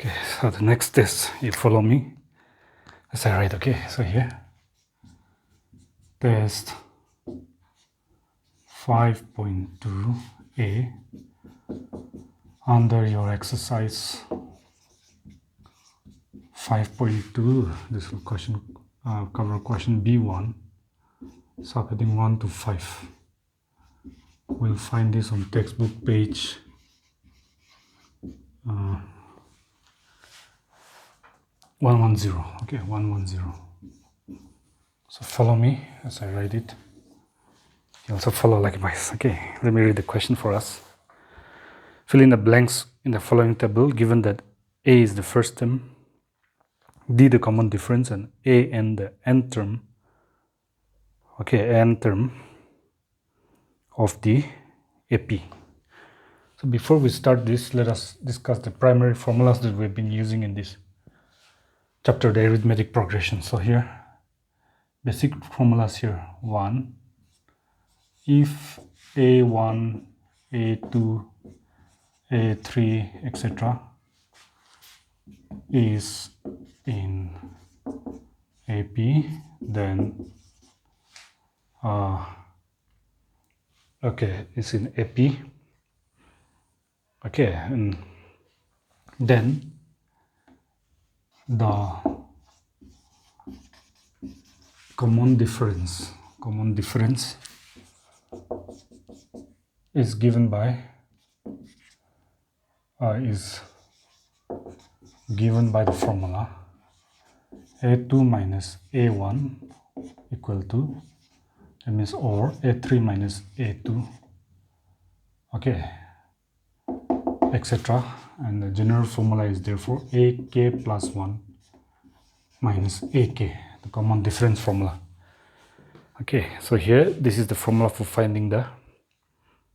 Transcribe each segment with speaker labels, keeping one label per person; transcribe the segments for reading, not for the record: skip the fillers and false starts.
Speaker 1: Okay, so the next test, you follow me as I write. Okay, so here, test 5.2A under your exercise 5.2. This will cover question B1, subheading 1 to 5. We'll find this on textbook page 110. Okay, 110. So follow me as I write it. You also follow likewise. Okay, let me read the question for us. Fill in the blanks in the following table given that A is the first term, D the common difference, and A and the nth term. Okay, nth term of the AP. So before we start this, let us discuss the primary formulas that we've been using in this chapter, the arithmetic progression. So here, basic formulas here. 1, if A1, A2, A3, etc. is in AP, then it's in AP. Okay, and then the common difference is given by the formula A2 minus A1 equal to, that means, or A3 minus A2, okay, etc. And the general formula is therefore AK plus 1 minus AK, the common difference formula. Okay, so here this is the formula for finding the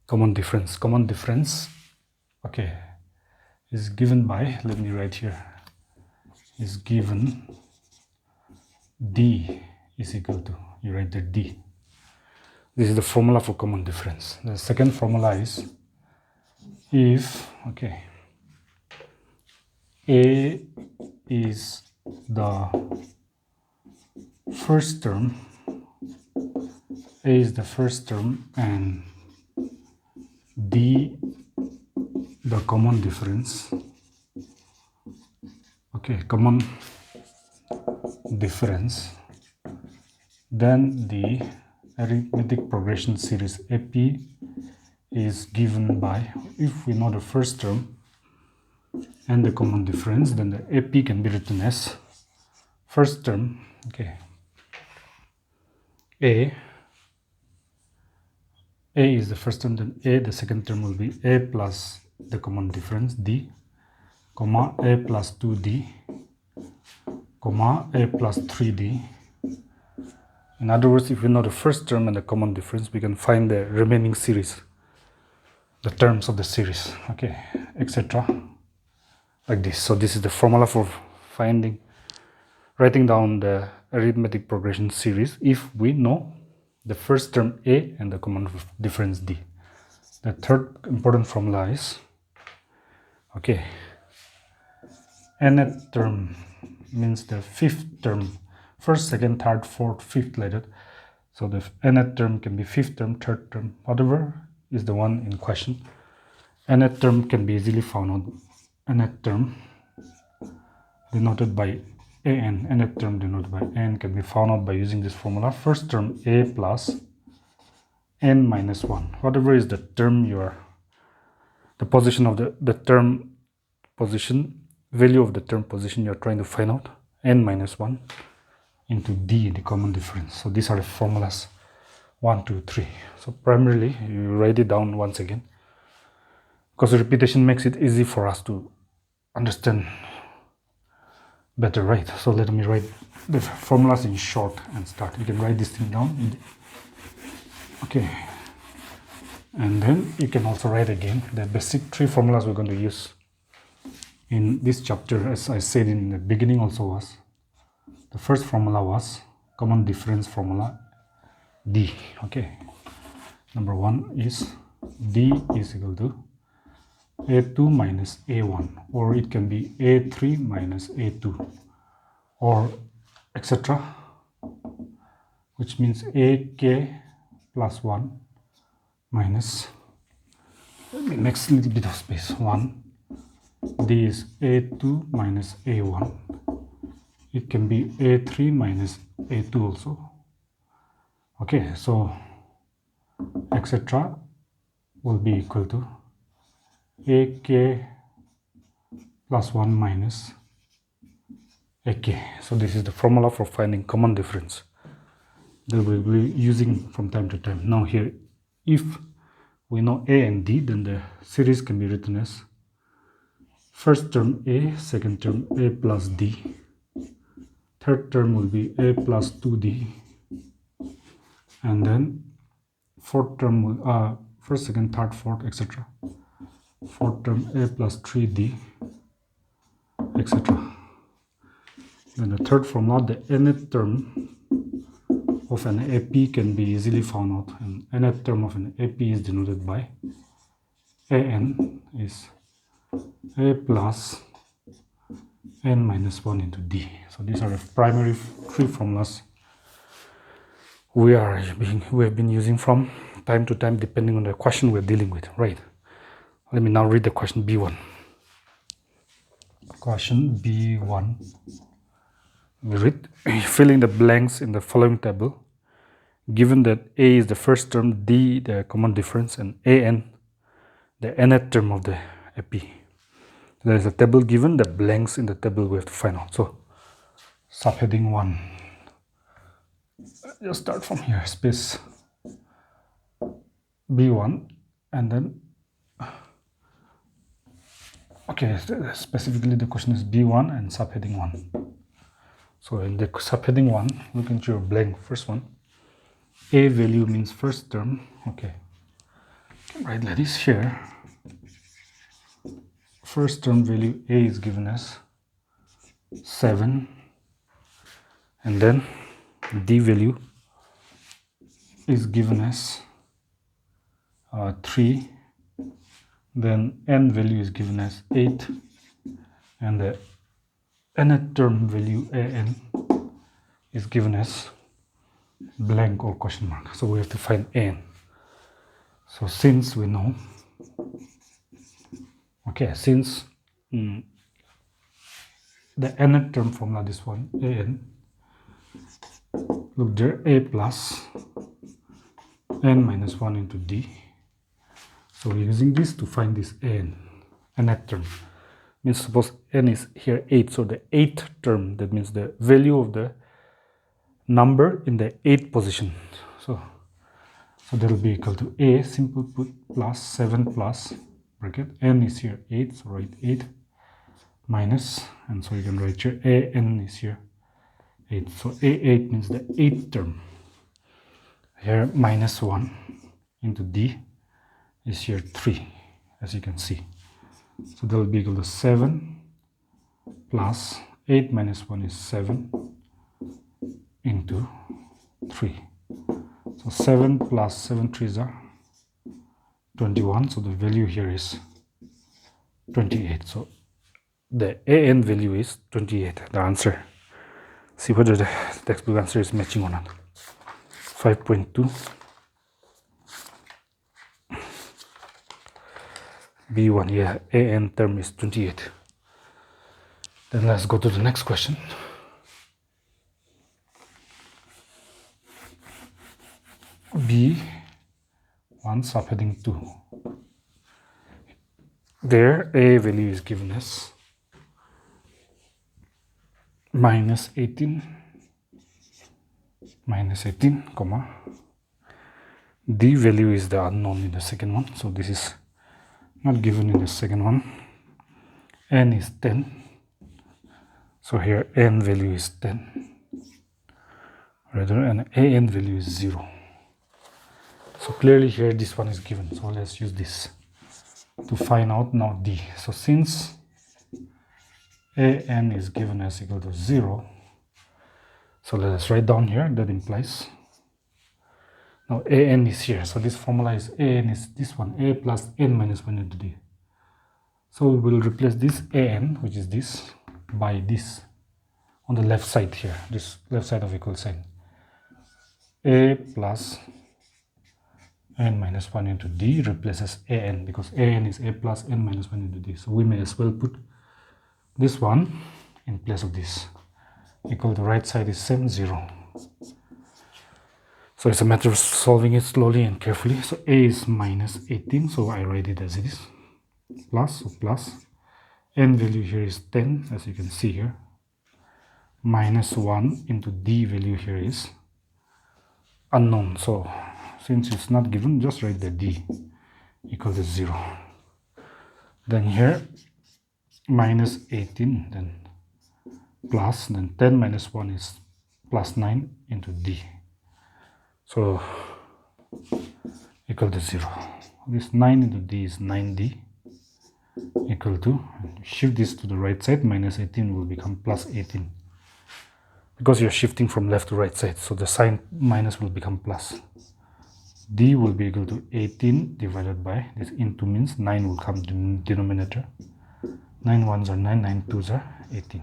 Speaker 1: common difference. Common difference, okay, is given by, let me write here, is given D is equal to, you write the D. This is the formula for common difference. The second formula is if, okay, A is the first term, and D the common difference, okay, common difference, then the arithmetic progression series AP is given by, if we know the first term and the common difference, then the AP can be written as first term, okay, A is the first term, then A, the second term will be A plus the common difference D, comma A plus 2D, comma A plus 3D. In other words, if we know the first term and the common difference, we can find the remaining series, the terms of the series, okay, etc. like this. So this is the formula for writing down the arithmetic progression series if we know the first term A and the common difference D. The third important formula is, okay, nth term means the fifth term, first, second, third, fourth, fifth, like that. So the nth term can be fifth term, third term, whatever is the one in question. Nth term can be easily found out. Nth term denoted by an, nth term denoted by n, can be found out by using this formula. First term A plus n minus 1. Whatever is the term the position of the term position, value of the term position you are trying to find out, n minus 1 into D, the common difference. So these are the formulas 1, 2, 3. So primarily you write it down once again, because the repetition makes it easy for us to understand better, right? So let me write the formulas in short and start. You can write this thing down, okay, and then you can also write again the basic 3 formulas we're going to use in this chapter. As I said in the beginning also, was the first formula was common difference formula D. Okay, number 1 is D is equal to A2 minus A1, or it can be A3 minus A2, or etc., which means AK plus 1 minus, next little bit of space, 1. D is A2 minus A1. It can be A3 minus A2 also. Okay, so etc. will be equal to AK plus 1 minus AK. So this is the formula for finding common difference that we'll be using from time to time. Now here, if we know A and D, then the series can be written as first term A, second term A plus D, third term will be A plus 2D, and then fourth term will first, second, third, fourth, etc. Fourth term A plus 3D, etc. Then the third formula, the nth term of an AP can be easily found out, and nth term of an AP is denoted by AN is A plus N minus 1 into D. So these are the primary three formulas we have been using from time to time depending on the question we're dealing with, right? Let me now read the question B1. Question B1. We read, fill in the blanks in the following table. Given that A is the first term, D the common difference, and AN the nth term of the AP. There is a table given, the blanks in the table we have to find out. So subheading 1. Just start from here, space B1, and then okay, specifically the question is B1 and subheading 1. So in the subheading 1, look into your blank, first one. A value means first term. Okay, right like this here. First term value A is given as 7, and then D value is given as 3, then N value is given as 8, and the nth term value AN is given as blank or question mark. So we have to find AN. So since we know, okay, since the nth term formula, this one, AN, look there, A plus N minus 1 into D. So we're using this to find this AN, nth term. Means suppose N is here 8, so the 8th term, that means the value of the number in the 8th position. So that will be equal to A, simple put, plus 7 plus bracket, N is here 8, so write 8 minus, and so you can write here AN is here 8. So A8 means the 8th term. Here minus 1 into D is here 3, as you can see. So that will be equal to 7 plus 8 minus 1 is 7 into 3. So 7 plus 7 3s are 21. So the value here is 28. So the AN value is 28, the answer. See whether the textbook answer is matching or not. 5.2. B1, yeah, AN term is 28. Then let's go to the next question. B1 subheading 2. There, A value is given as minus 18, comma. D value is the unknown in the second one, so this is not given in the second one. N is 10, so here N value is 10, rather, and AN value is 0. So clearly here this one is given, so let's use this to find out now D. So since AN is given as equal to 0, so let us write down here, that implies now AN is here, so this formula is AN is this one, A plus N minus 1 into D. So we'll replace this an, which is this, by this on the left side here, this left side of equal sign. A plus n minus 1 into d replaces an, because an is a plus n minus 1 into d. So we may as well put this one in place of this. Equal to right side is same, 0. So it's a matter of solving it slowly and carefully. So a is minus 18, so I write it as it is. Plus, so plus. N value here is 10, as you can see here. Minus 1 into d value here is unknown. So since it's not given, just write the d equal to 0. Then here, minus 18, then plus, then 10 minus 1 is plus 9 into d. So equal to 0. This 9 into d is 9d equal to, shift this to the right side, minus 18 will become plus 18. Because you're shifting from left to right side, so the sign minus will become plus. D will be equal to 18 divided by, this into means 9 will come in denominator. 9 ones are 9, 9 twos are 18.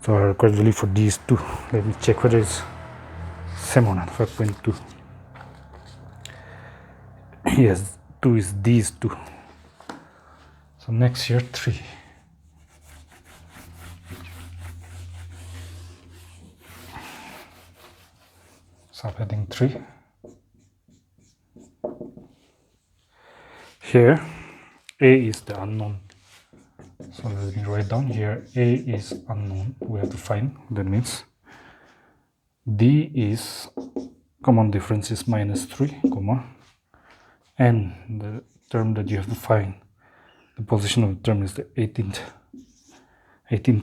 Speaker 1: So our required value for D is 2. Let me check whether it's same or not. 5.2. Yes, 2 is D is 2. So next here 3. Subheading 3. Here A is the unknown. So let me write down here A is unknown. We have to find. That means D is common difference is minus 3, comma, and the term that you have to find, the position of the term is the 18th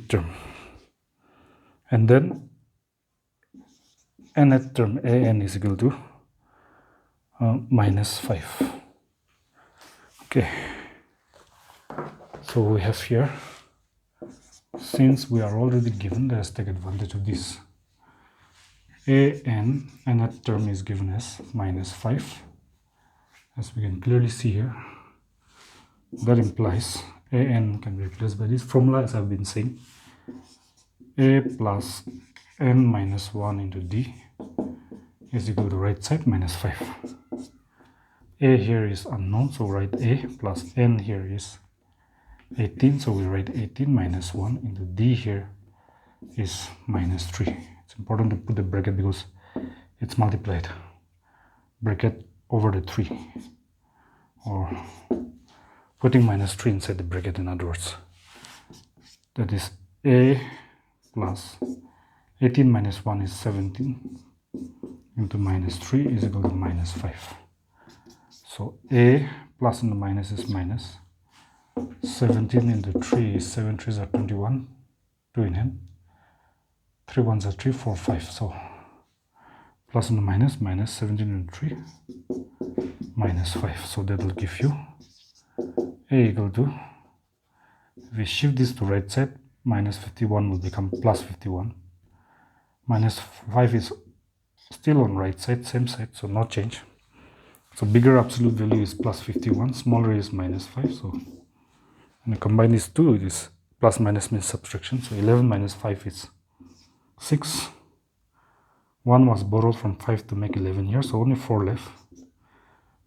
Speaker 1: term. And then nth term an is equal to minus 5. Okay, so we have here, since we are already given, let's take advantage of this. Nth term is given as minus 5, as we can clearly see here. That implies an can be replaced by this formula, as I've been saying. A plus n minus 1 into d is equal to right side minus 5. A here is unknown, so write A, plus n here is 18, so we write 18 minus 1 into d here is minus 3. It's important to put the bracket because it's multiplied. Bracket over the 3, or putting minus 3 inside the bracket, in other words. That is A plus 18 minus 1 is 17 into minus 3 is equal to minus 5. So A plus and the minus is minus. 17 into 3 is 7 3s are 21, 2 in hand. 3 1s are 3, 4, 5. So plus and the minus, minus 17 into 3, minus 5. So that will give you A equal to, if we shift this to right side, minus 51 will become plus 51. Minus 5 is still on right side, same side, so no change. So bigger absolute value is plus 51, smaller is minus 5. So when you combine these two, it is plus minus means subtraction. So 11 minus 5 is 6. 1 was borrowed from 5 to make 11 here, so only 4 left.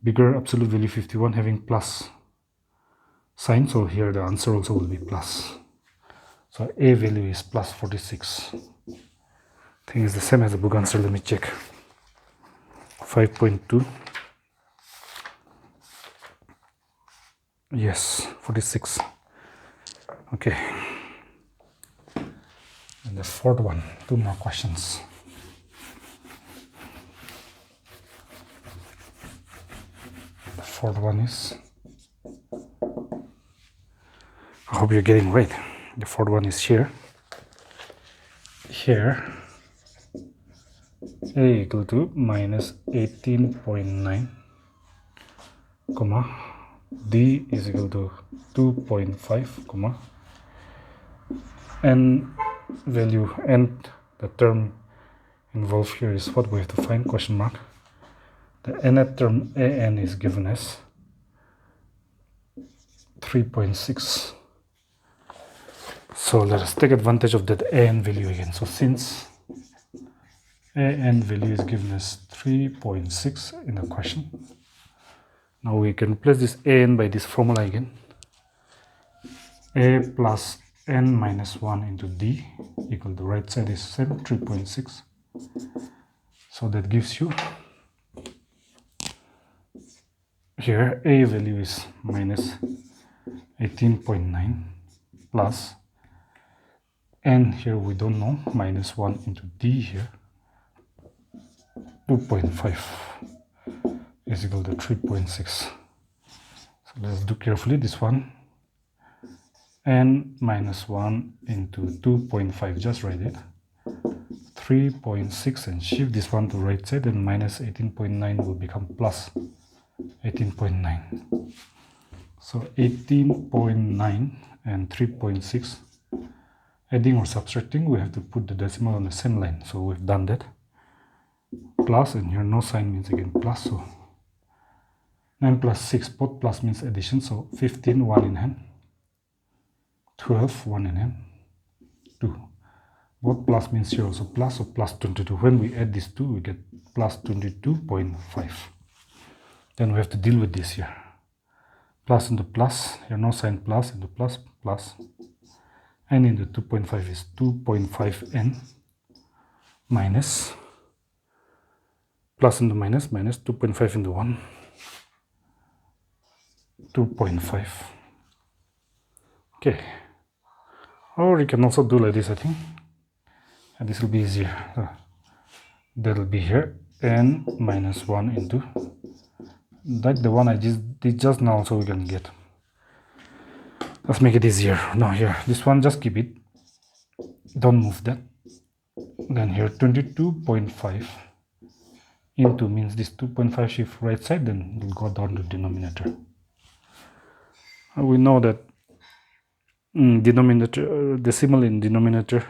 Speaker 1: Bigger absolute value 51 having plus sign, so here the answer also will be plus. So A value is plus 46. I think it's the same as the book answer. Let me check. 5.2. Yes, 46. Okay. And the fourth one, 2 more questions. The fourth one is, I hope you're getting right. The fourth one is here. Here, A equal to minus 18.9, comma, D is equal to 2.5, comma, n value, and the term involved here is what we have to find, question mark. The nth term an is given as 3.6. So let us take advantage of that an value again. So since an value is given as 3.6 in the question, now we can replace this an by this formula again. A plus n minus 1 into d equal to right side is same 3.6. So that gives you here a value is minus 18.9 plus n here we don't know, minus 1 into d here 2.5 is equal to 3.6. So let's do carefully this one. N minus 1 into 2.5, just write it, 3.6, and shift this one to right side, and minus 18.9 will become plus 18.9. So 18.9 and 3.6, adding or subtracting, we have to put the decimal on the same line. So we've done that. Plus, and here no sign means again plus, so 9 plus 6, both plus means addition, so 15, 1 in hand, 12, 1 in hand, 2. Both plus means 0, so plus 22. When we add these two, we get plus 22.5. Then we have to deal with this here. Plus into plus, here no sign, plus into plus, plus. And into 2.5 is 2.5n minus, plus into minus, minus 2.5 into 1, 2.5. Okay. Or you can also do like this, I think. And this will be easier. That will be here n minus 1 into, like the one I just did just now, so we can get. Let's make it easier. No, here, this one, just keep it. Don't move that. Then here, 22.5 into means this 2.5 shift right side, then it will go down to denominator. We know that denominator, decimal in denominator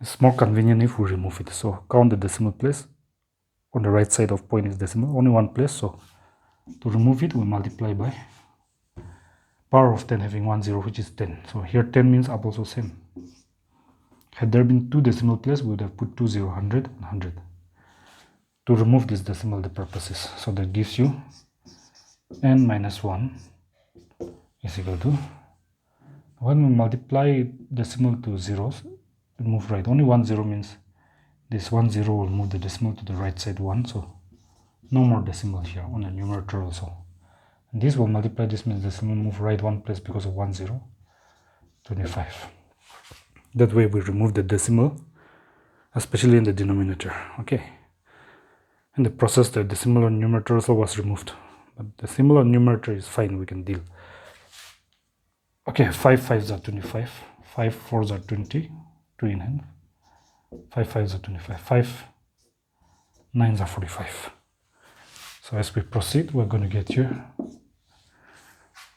Speaker 1: is more convenient if we remove it. So count the decimal place. On the right side of point is decimal, only one place. So to remove it, we multiply by power of 10 having 1 0, which is 10. So here 10 means up also same. Had there been two decimal places, we would have put 2 0, 100 and 100. To remove this decimal, the purposes. So that gives you n minus 1 is equal to, when we multiply decimal to zeros, move right. Only 1 0 means this 1 0 will move the decimal to the right side 1. So no more decimal here on the numerator also. And this will multiply, this means decimal move right one place because of 1 0, 25. That way we remove the decimal, especially in the denominator. Okay. In the process, the decimal on numerator also was removed. But the decimal on numerator is fine, we can deal. Okay, 5 5s are 25, 5 4s are 20, 2 in hand, 5 5s are 25, 5 9s are 45. So as we proceed, we're going to get here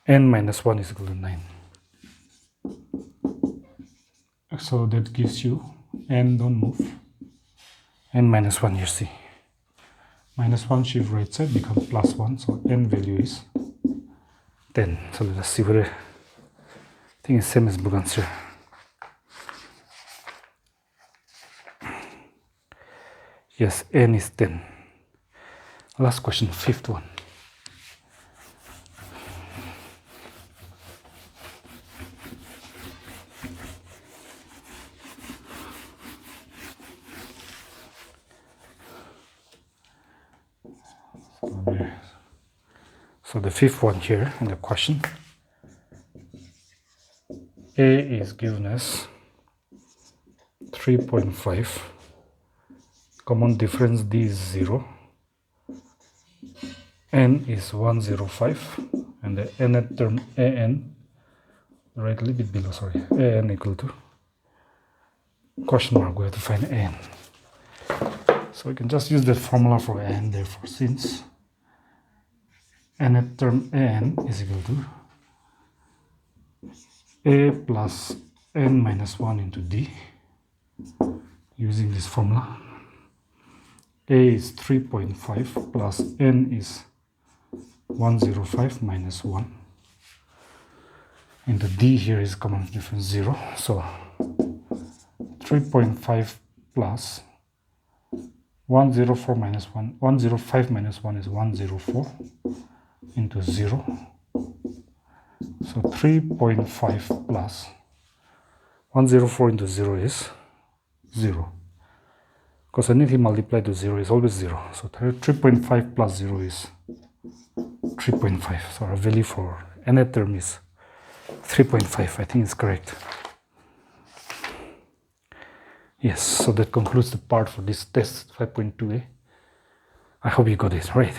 Speaker 1: n minus 1 is equal to 9. So that gives you n, don't move, n minus 1 here, see. Minus 1 shift right side becomes plus 1, so n value is 10. So let us see whether, I think it's same as book answer. Yes, n is 10. Last question, fifth one. So the fifth one here in the question, A is given as 3.5, common difference D is 0, N is 105, and the nth term AN, right a little bit below, sorry, AN equal to question mark, we have to find AN. So we can just use that formula for AN, therefore, since nth term AN is equal to A plus N minus 1 into D, using this formula. A is 3.5 plus N is 105 minus 1. into D here is common difference 0. So 3.5 plus 104 minus 1, 105 minus 1 is 104 into 0. So 3.5 plus 104 into 0 is 0. Because anything multiplied to 0 is always 0. So 3.5 plus 0 is 3.5. So our value for nth term is 3.5. I think it's correct. Yes, so that concludes the part for this test 5.2a. I hope you got it right.